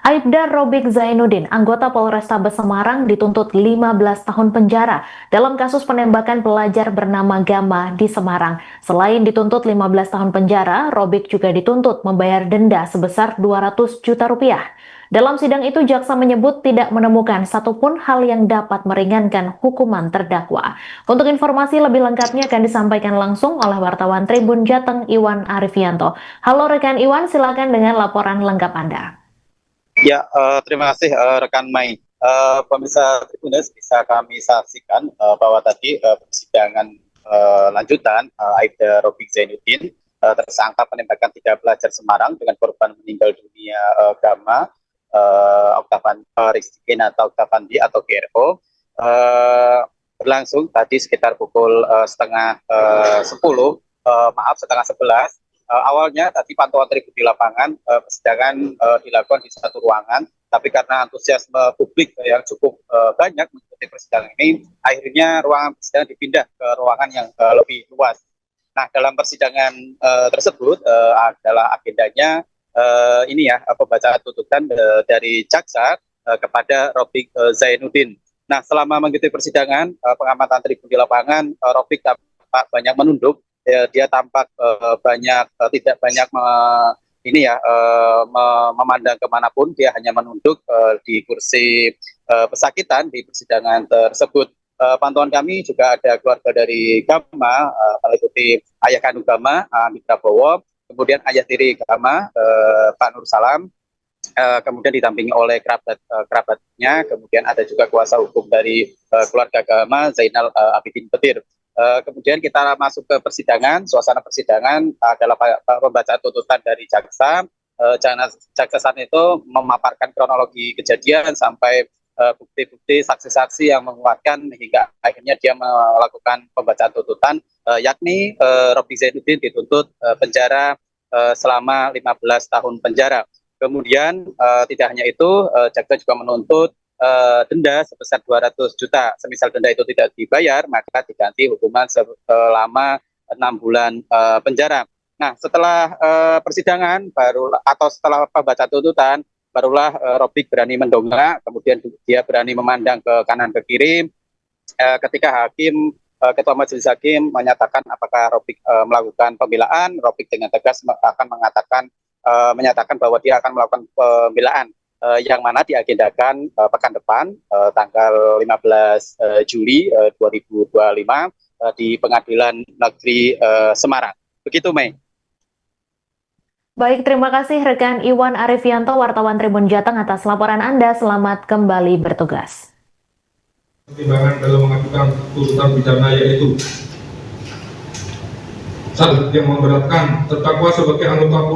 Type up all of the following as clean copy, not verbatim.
Aibda Robik Zainuddin, anggota Polrestabes Semarang dituntut 15 tahun penjara dalam kasus penembakan pelajar bernama Gama di Semarang. Selain dituntut 15 tahun penjara, Robik juga dituntut membayar denda sebesar 200 juta rupiah. Dalam sidang itu, jaksa menyebut tidak menemukan satupun hal yang dapat meringankan hukuman terdakwa. Untuk informasi lebih lengkapnya akan disampaikan langsung oleh wartawan Tribun Jateng Iwan Arifianto. Halo rekan Iwan, silakan dengan laporan lengkap Anda. Ya, terima kasih rekan Mai. Pemirsa Tribunes bisa kami saksikan bahwa tadi persidangan lanjutan Aibda Robik Zainuddin, tersangka penembakan 3 pelajar Semarang dengan korban meninggal dunia Gama, Oktavan Rizky atau Oktavandi atau GRO, berlangsung tadi sekitar pukul setengah 11. Awalnya tadi pantauan tribun di lapangan, persidangan dilakukan di satu ruangan, tapi karena antusiasme publik yang cukup banyak mengikuti persidangan ini, akhirnya ruangan persidangan dipindah ke ruangan yang lebih luas. Nah, dalam persidangan tersebut adalah agendanya pembacaan tuntutan dari jaksa kepada Robik Zainuddin. Nah, selama mengikuti persidangan, pengamatan tribun di lapangan, Robik tampak banyak menunduk. Dia tampak tidak banyak memandang kemanapun. Dia hanya menunduk di kursi pesakitan di persidangan tersebut. Pantauan kami juga ada keluarga dari Gama, meliputi ayah kandung Gama, Mitra Bowo, kemudian ayah tiri Gama, Pak Nur Salam, kemudian didampingi oleh kerabatnya, kemudian ada juga kuasa hukum dari keluarga Gama, Zainal Abidin Petir. Kemudian kita masuk ke persidangan. Suasana persidangan adalah pembacaan tuntutan dari jaksa. Jaksa saat itu memaparkan kronologi kejadian sampai bukti-bukti saksi-saksi yang menguatkan hingga akhirnya dia melakukan pembacaan tuntutan, yakni Robik Zainuddin dituntut penjara selama 15 tahun penjara. Kemudian tidak hanya itu, jaksa juga menuntut denda sebesar 200 juta. Semisal denda itu tidak dibayar, maka diganti hukuman selama 6 bulan penjara. Nah, setelah persidangan setelah pembacaan tuntutan, barulah Robik berani mendongak, kemudian dia berani memandang ke kanan ke kiri. Ketika Ketua Majelis Hakim menyatakan apakah Robik melakukan pembelaan, Robik dengan tegas akan menyatakan bahwa dia akan melakukan pembelaan, yang mana diagendakan pekan depan tanggal 15 Juli 2025 di Pengadilan Negeri Semarang. Begitu, Mei. Baik, terima kasih rekan Iwan Arifianto, wartawan Tribun Jateng atas laporan Anda. Selamat kembali bertugas. Pertimbangan dalam mengajukan tuntutan pidana yaitu: 1. Yang memberatkan, terdakwa sebagai anggota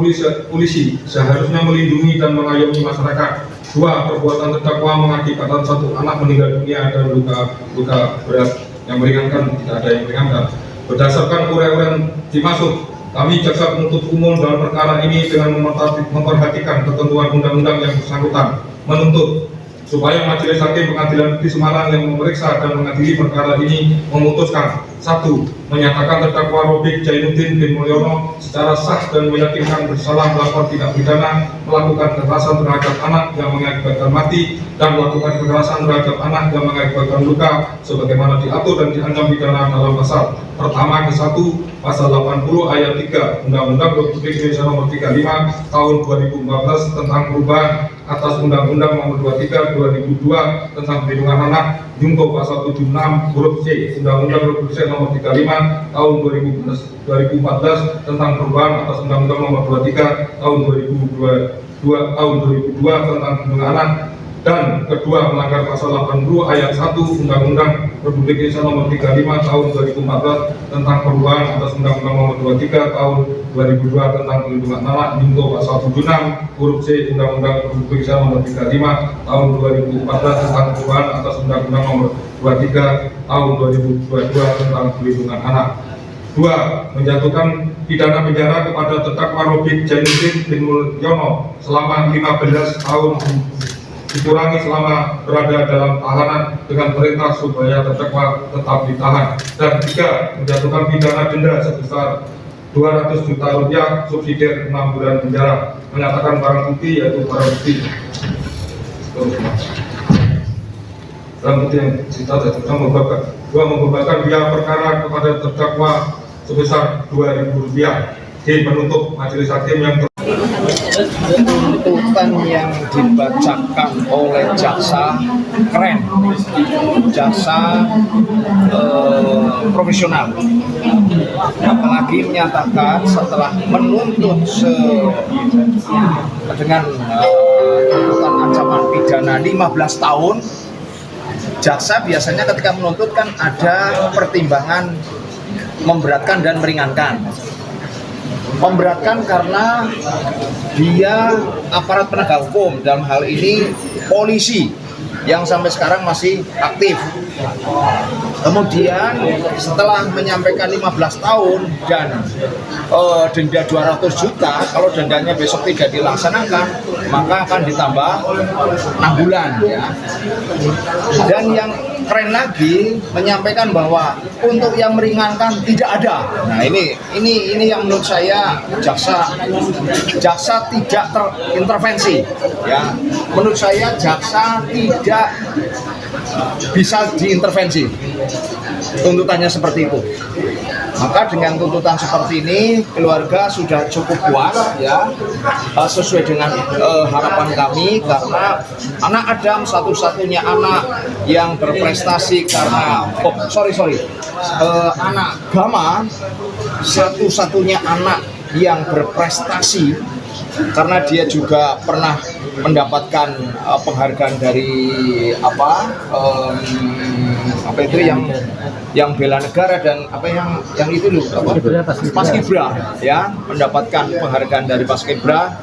polisi seharusnya melindungi dan mengayomi masyarakat. 2. Perbuatan terdakwa mengakibatkan satu anak meninggal dunia dan luka berat. Yang meringankan, tidak ada yang meringankan. Berdasarkan uraian dimaksud, kami jaksa penuntut umum dalam perkara ini dengan memperhatikan ketentuan undang-undang yang bersangkutan, menuntut supaya Majelis Hakim Pengadilan Negeri Semarang yang memeriksa dan mengadili perkara ini memutuskan: 1. Menyatakan terdakwa Robik Zainuddin bin Mulyono secara sah dan meyakinkan bersalah melakukan tindak pidana melakukan kekerasan terhadap anak yang mengakibatkan mati dan melakukan kekerasan terhadap anak yang mengakibatkan luka sebagaimana diatur dan diancam pidana dalam pasal pertama ke-1 pasal 80 ayat 3 Undang-Undang Republik Indonesia Nomor 35 Tahun 2014 tentang perubahan atas Undang-Undang Nomor 23 2002 tentang perlindungan anak, junto pasal 76 huruf C Undang-Undang Republik Indonesia Nomor 35 Tahun 2014 tentang perubahan atas Undang-Undang Nomor 23 Tahun 2002 tentang perlindungan anak, dan kedua melanggar pasal 80 ayat 1 Undang-Undang Republik Indonesia Nomor 35 Tahun 2014 tentang perubahan atas Undang-Undang Nomor 23 Tahun 2002 tentang perlindungan anak, junto pasal 76 huruf C Undang-Undang Republik Indonesia Nomor 35 Tahun 2014 tentang perubahan atas Undang-Undang Nomor 23 Tahun 2022 tentang perlindungan anak. 2. Menjatuhkan pidana penjara kepada terdakwa Robik Zainuddin bin Mulyono selama 15 tahun dikurangi selama berada dalam tahanan dengan perintah supaya terdakwa tetap ditahan. Dan 3. Menjatuhkan pidana denda sebesar 200 juta rupiah subsidiar 6 bulan penjara. Menyatakan barang bukti yaitu barang bukti Dalam kutip yang cerita tentang membebankan biaya perkara kepada terdakwa sebesar Rp2.000. Penuntut majelis hakim yang tuntutan yang dibacakan oleh jaksa keren, jaksa profesional, apalagi menyatakan setelah menuntut dengan tuntutan ancaman pidana 15 tahun. Jaksa biasanya ketika menuntut kan ada pertimbangan memberatkan dan meringankan. Memberatkan karena dia aparat penegak hukum, dalam hal ini polisi yang sampai sekarang masih aktif. Kemudian setelah menyampaikan 15 tahun dan denda 200 juta, kalau dendanya besok tidak dilaksanakan, maka akan ditambah 6 bulan ya. Dan yang keren lagi menyampaikan bahwa untuk yang meringankan tidak ada. Nah, ini yang menurut saya jaksa tidak terintervensi ya. Menurut saya jaksa tidak bisa diintervensi. Tuntutannya seperti itu. Maka dengan tuntutan seperti ini keluarga sudah cukup puas ya, sesuai dengan harapan kami, karena anak Adam satu-satunya anak yang berprestasi karena anak Gama satu-satunya anak yang berprestasi karena dia juga pernah mendapatkan penghargaan dari yang bela negara dan yang itu loh Paskibra ya, mendapatkan penghargaan dari Paskibra.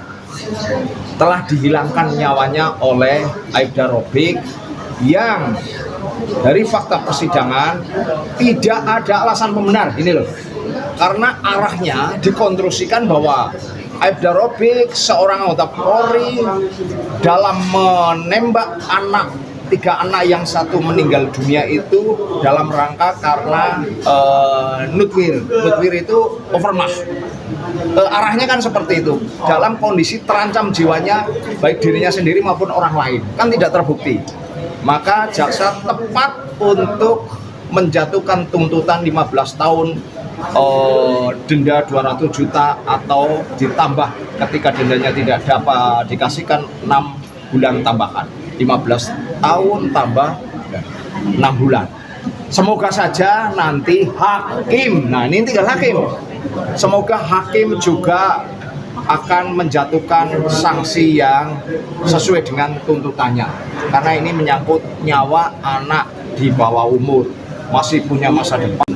Telah dihilangkan nyawanya oleh Aibda Robik yang dari fakta persidangan tidak ada alasan pembenar ini loh, karena arahnya dikonstruksikan bahwa Aibda Robik seorang anggota Polri dalam menembak tiga anak yang satu meninggal dunia itu dalam rangka karena nutwir itu overmach. Arahnya kan seperti itu, dalam kondisi terancam jiwanya baik dirinya sendiri maupun orang lain, kan tidak terbukti. Maka jaksa tepat untuk menjatuhkan tuntutan 15 tahun, denda 200 juta atau ditambah ketika dendanya tidak dapat dikasihkan 6 bulan tambahan. 15 tahun tambah 6 bulan. Semoga saja nanti hakim, nah ini tinggal hakim, semoga hakim juga akan menjatuhkan sanksi yang sesuai dengan tuntutannya, karena ini menyangkut nyawa anak di bawah umur, masih punya masa depan.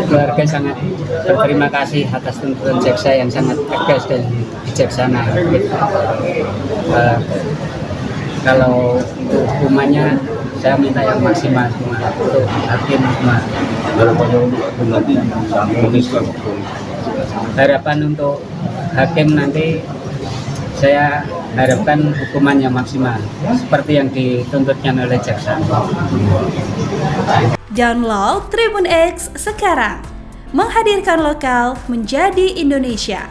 Keluarga sangat berterima kasih atas tuntutan jaksa yang sangat tegas dan bijaksana. Kalau untuk hukumannya saya minta yang maksimal untuk hakim. Harapan untuk hakim nanti saya harapkan hukuman yang maksimal seperti yang dituntutnya oleh jaksa. Download Tribun X sekarang, menghadirkan lokal menjadi Indonesia.